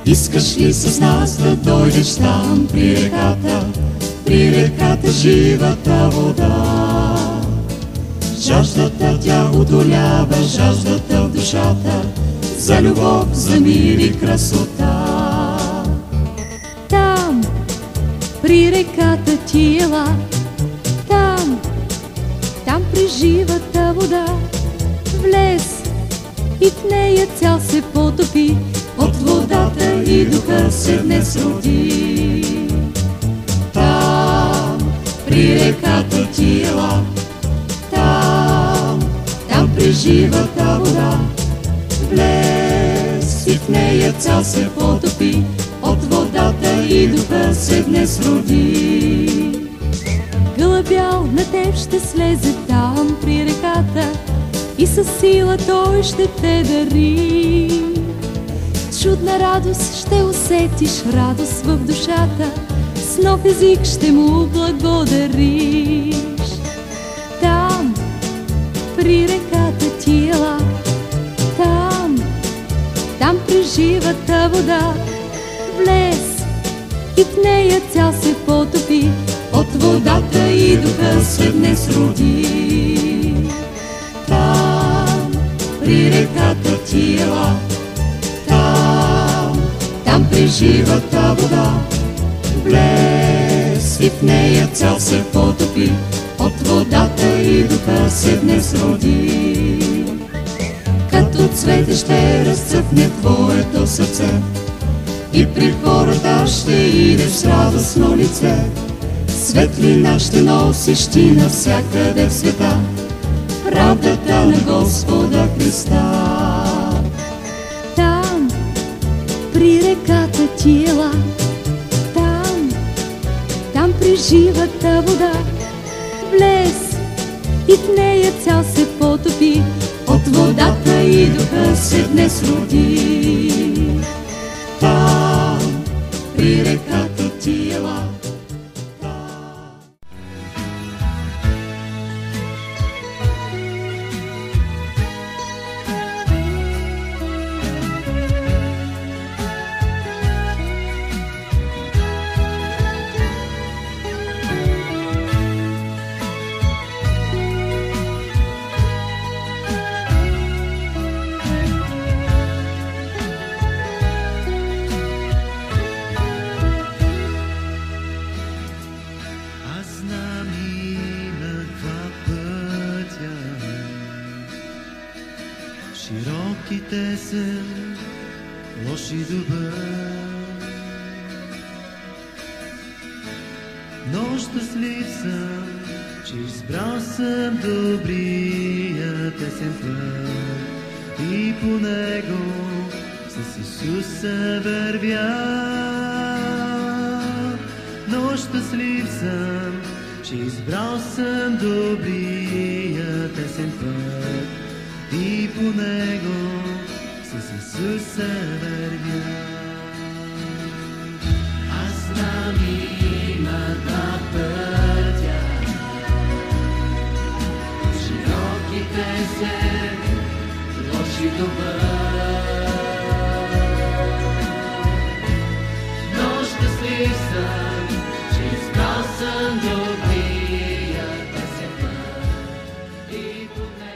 Искаш ли с нас да дойдеш там при реката живата вода? Жаждата тя удолява, жаждата в душата, за любов, за мир и красота. Там, при реката ти ела, там при живата вода, влез и в нея цял се потопи, от водата и духа се днес роди. Там, при реката ти ела, там при живата вода, влез и в нея цял се потопи, от водата и духа се днес роди. Гълъбял на теб ще слезе там при реката и със сила той ще те дари. Чудна радост ще усетиш, радост в душата, с нов език ще му благодариш. Там, при реката ти ела, там при живата вода, влез и в нея цял се потопи, от водата и духа се днес роди. Там, при реката ти ела, там при живата вода, влез и в нея цял се потопи, от водата и духа се днес роди. Като цвете ще разцъфне твоето сърце и при хората ще идеш с радостно лице. Светлина ще носиш ти навсякъде в света, правдата на Господа Христа. Там, при реката ти ела, там при живата вода, влез и в нея цял се потопи, от водата и духа се днес роди. Там, при реката ти ела. Широките са лош и добър, но щастлив съм, че избрал съм добрия тесен път и по него с Исуса вървя. Но щастлив съм, че избрал съм добрия тесен път и по него с Исуса вървя. Аз знам има два пътя, широките се, лош и добър, но щастлив съм, че избрал съм добрия тесен път и по него